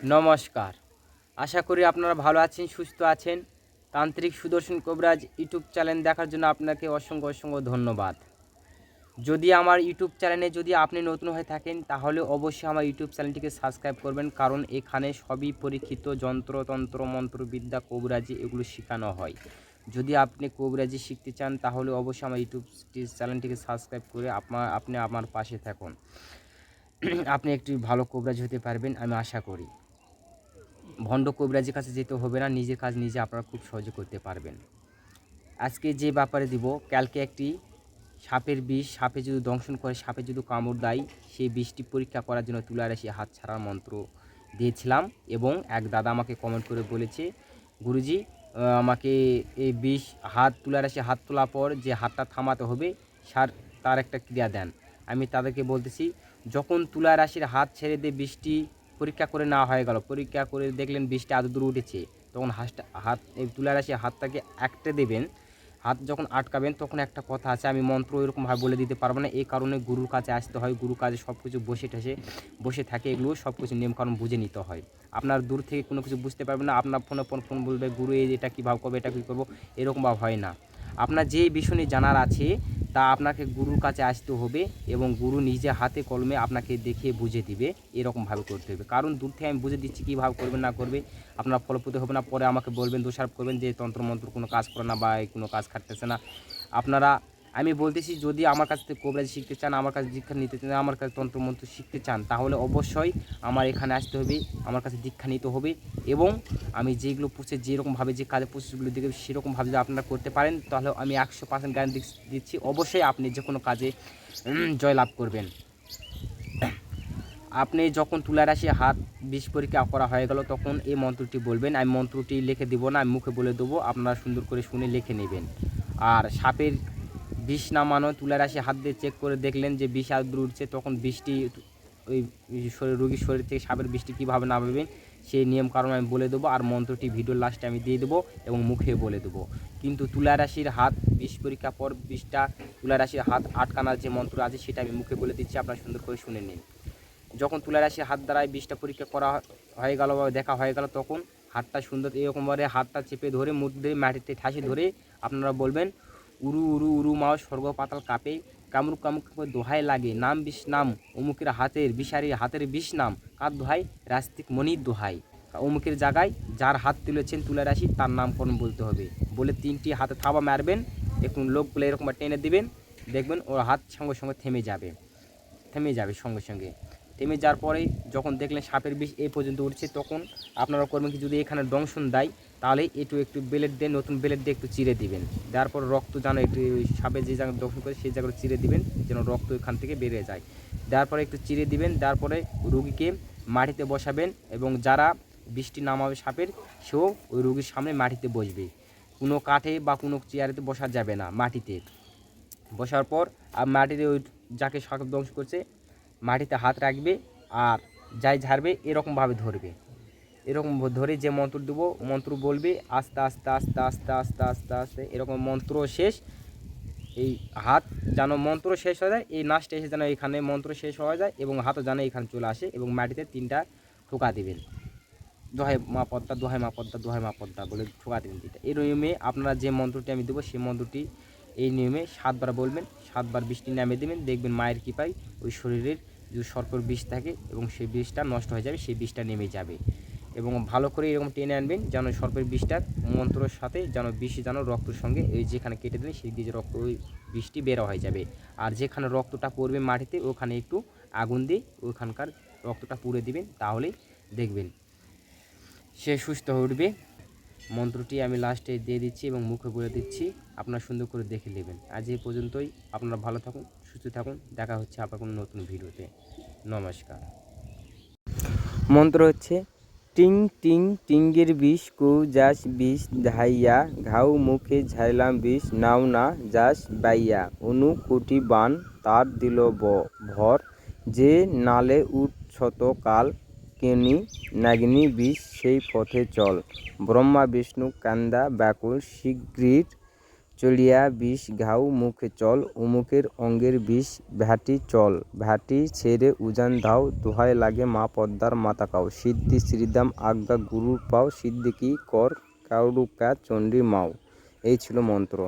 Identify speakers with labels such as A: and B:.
A: নমস্কার। আশা করি আপনারা ভালো আছেন, সুস্থ আছেন। তান্ত্রিক সুদর্শন কবিরাজ ইউটিউব চ্যানেল দেখার জন্য আপনাকে অসংখ্য ধন্যবাদ। যদি আমার ইউটিউব চ্যানেলে আপনি নতুন হয়ে থাকেন তাহলে অবশ্যই আমার ইউটিউব চ্যানেলটিকে সাবস্ক্রাইব করবেন, কারণ এখানে সবই পরীক্ষিত যন্ত্রতন্ত্র মন্ত্রবিদ্যা কবিরাজি এগুলো শেখানো হয়। যদি আপনি কবিরাজি শিখতে চান তাহলে অবশ্যই আমার ইউটিউব চ্যানেলটিকে সাবস্ক্রাইব করে আপনি আমার পাশে থাকুন। আপনি একটি ভালো কবিরাজ হতে পারবেন আমি আশা করি। ভণ্ড কবিরাজের কাছে যেতে হবে না, নিজের কাজ নিজে আপনারা খুব সহজে করতে পারবেন। আজকে যে ব্যাপারে দিব, কালকে একটি সাপের বিষ, সাপে যদি দংশন করে, সাপে যদি কামড় দেয়, সেই বিষটি পরীক্ষা করার জন্য তুলা রাশি হাত ছাড়ার মন্ত্র দিয়েছিলাম। এবং এক দাদা আমাকে কমেন্ট করে বলেছে, গুরুজি আমাকে এই বিষ তুলা রাশি হাত তোলার পর যে হাতটা থামাতে হবে তার একটা ক্রিয়া দেন। আমি তাদেরকে বলতেছি, যখন তুলা রাশির হাত ছেড়ে দিয়ে বিষটি পরীক্ষা করে নেওয়া হয়ে গেল, পরীক্ষা করে দেখলেন বিষটা এত দূর উঠেছে, তখন এই তুলা রাশি হাতটাকে একটা দেবেন। হাত যখন আটকাবেন তখন একটা কথা আছে, আমি মন্ত্র এরকমভাবে বলে দিতে পারবো না, এই কারণে গুরুর কাছে আসতে হয়। গুরুর কাছে সব কিছু বসে থাকে, এগুলো সব কিছু নিয়মকানুন বুঝে নিতে হয়। আপনার দূর থেকে কোনো কিছু বুঝতে পারবেন না, আপনার ফোন বলবে গুরু এটা কীভাবে করবো, এটা কী করবো, এরকমভাবে হয় না। আপনার যে বিষয় নিয়ে জানার আছে তা আপনাকে গুরুর কাছে আসতে হবে, এবং গুরু নিজে হাতে কলমে আপনাকে দেখিয়ে বুঝে দিবে এরকমভাবে করতে হবে। কারণ দূর থেকে আমি বুঝে দিচ্ছি কীভাবে করবে না করবে, আপনার ফলপ্রদ হবে না, পরে আমাকে বলবেন, দোষারোপ করবেন যে তন্ত্রমন্ত্র কোনো কাজ করে না বা কোনো কাজ খাটতেছে না। আপনারা, আমি বলতেছি, যদি আমার কাছ থেকে কবিরাজি শিখতে চান, আমার কাছে দীক্ষা নিতে চান, আমার কাছে তন্ত্রমন্ত্র শিখতে চান, তাহলে অবশ্যই আমার এখানে আসতে হবে, আমার কাছে দীক্ষা নিতে হবে। এবং আমি যেগুলো যেরকমভাবে যে কাজের প্রসেসগুলো দেখে সেরকমভাবে যদি আপনারা করতে পারেন, তাহলে আমি 100% গ্যারান্টি দিচ্ছি অবশ্যই আপনি যে কোনো কাজে জয়লাভ করবেন। আপনি যখন তুলা রাশি হাত বিষ পরীক্ষা করা হয়ে গেল তখন এই মন্ত্রটি বলবেন। আমি মন্ত্রটি লিখে দেবো না, আমি মুখে বলে দেবো, আপনারা সুন্দর করে শুনে লিখে নেবেন। আর সাপের বিষ নামানো, তুলা রাশি হাত দিয়ে চেক করে দেখলেন যে বিষ আর দূর উঠছে, তখন বিষটি ওই রোগীর শরীর থেকে সাপের বিষটি কীভাবে নামাবেন সেই নিয়ম কারণ আমি বলে দেবো, আর মন্ত্রটি ভিডিওর লাস্টে আমি দিয়ে দেবো এবং মুখে বলে দেবো। কিন্তু তুলা রাশির হাত বিষ পরীক্ষা পর বিষটা তুলা রাশির হাত আটকানোর যে মন্ত্র আছে সেটা আমি মুখে বলে দিচ্ছি, আপনারা সুন্দর করে শুনে নিন। যখন তুলা রাশির হাত দ্বারাই বিষটা পরীক্ষা করা হয়ে গেল বা দেখা হয়ে গেল, তখন হাতটা সুন্দর এরকমভাবে হাতটা চেপে ধরে মধ্যে মাটিতে ঠাসে ধরে আপনারা বলবেন, উরু উরু উরু মাও স্বর্গ পাতাল কাঁপে, কামরুক কামুক দোহাই লাগে, নাম বিষ নাম অমুকের হাতের বিষারির হাতের বিষ নাম, কার দোহাই রাস্তিক মনির দোহাই। অমুকের জায়গায় যার হাত তুলেছেন তুলা রাশি তার নামকরণ বলতে হবে। বলে 3টি হাতে থাবা মারবেন, একটু লোকগুলো এরকম টেনে দিবেন, দেখবেন ওর হাত সঙ্গে সঙ্গে থেমে যাবে সঙ্গে সঙ্গে। থেমে যাওয়ার পরে যখন দেখলেন সাপের বিষ এই পর্যন্ত উঠছে, তখন আপনারা করবেন কি, যদি এখানে দংশন দেয় তাহলে একটু বেলেট দিয়ে, নতুন বেলেট দিয়ে একটু চিরে দিবেন। দেওয়ার পর রক্ত যেন একটু সাপের যে জায়গায় দংশন করে সেই জায়গায় চিরে দিবেন, যেন রক্ত এখান থেকে বেরিয়ে যায়। দেওয়ার পরে একটু চিরে দিবেন, দেওয়ার পরে রুগীকে মাটিতে বসাবেন, এবং যারা বিষটি নামাবে সাপের সেও ওই রুগীর সামনে মাটিতে বসবে। কোনো কাঠে বা কোনো চেয়ারেতে বসা যাবে না, মাটিতে বসার পর আর মাটিতে ওই যাকে সাপ দংশ করছে মাটিতে হাত রাখবে, আর যাই ঝাড়বে এরকমভাবে ধরবে। এরকম ধরে যে মন্ত্র দেবো মন্ত্র বলবে আস্তে আস্তে আস্তে আস্তে আস্তে আস্তে আস্তে, এরকম মন্ত্র শেষ, এই হাত যেন মন্ত্র শেষ হয়ে যায়, এই নাচটা এসে যেন এখানে মন্ত্র শেষ হয়ে যায় এবং হাতও যেন এখানে চলে আসে, এবং মাটিতে 3টা ঠোকা দেবেন, দোহাই মা পদ্মা দোহাই মা পদ্মা দোহাই মা পদ্মা বলে ঠোকা দেবেন 3টা। এই নিয়মে আপনারা যে মন্ত্রটি আমি দেবো সেই মন্ত্রটি এই নিয়মে 7বার বলবেন, 7বার বিষটি নামিয়ে দেবেন, দেখবেন মায়ের কৃপায় ওই শরীরের যদি সর্পর বিষ থাকে এবং সেই বিষটা নষ্ট হয়ে যাবে, সেই বিষটা নেমে যাবে। এবং ভালো করে এরকম টেনে আনবেন যেন সর্পের বিষটার মন্ত্রের সাথে যেন বিষ যেন রক্তের সঙ্গে এই যেখানে কেটে দেবেন সেই দিয়ে রক্ত ওই বিষটি বেরো হয়ে যাবে। আর যেখানে রক্তটা পড়বে মাটিতে ওখানে একটু আগুন দিয়ে ওখানকার রক্তটা পুড়ে দিবেন, তাহলেই দেখবেন সে সুস্থ হয়ে উঠবে। মন্ত্রটি আমি লাস্টে দিয়ে দিচ্ছি এবং মুখে বলে দিচ্ছি, আপনারা সুন্দর করে দেখে নেবেন। আজ এই পর্যন্তই, আপনারা ভালো থাকুন, সুস্থ থাকুন, দেখা হচ্ছে আবার কোনো নতুন ভিডিওতে। নমস্কার। মন্ত্র হচ্ছে, টিং টিং টিঙ্গের বিষ কু যাস বিষ ধাইয়া, ঘাউ মুখে ঝাইলাম বিষ নাও না যাস বাইয়া, অনু কোটি বান তার দিল ভর, যে নালে উঠছত কাল কেনি নাগিনী বিষ সেই পথে চল, ব্রহ্মা বিষ্ণু কান্দা ব্যাকুল শীঘ্রীর
B: চলিয়া বিষ ঘাউ মুখে চল, অমুকের অঙ্গের বিষ ভ্যাটি চল, ভ্যাটি ছেড়ে উজান দাও, দোহাই লাগে মা পদ্মার মাতা কাউ, সিদ্ধি শ্রীদাম আজ্ঞা গুরুর পাও, সিদ্ধি কি কর কাউরুকা চণ্ডী মাও। এই ছিল মন্ত্র।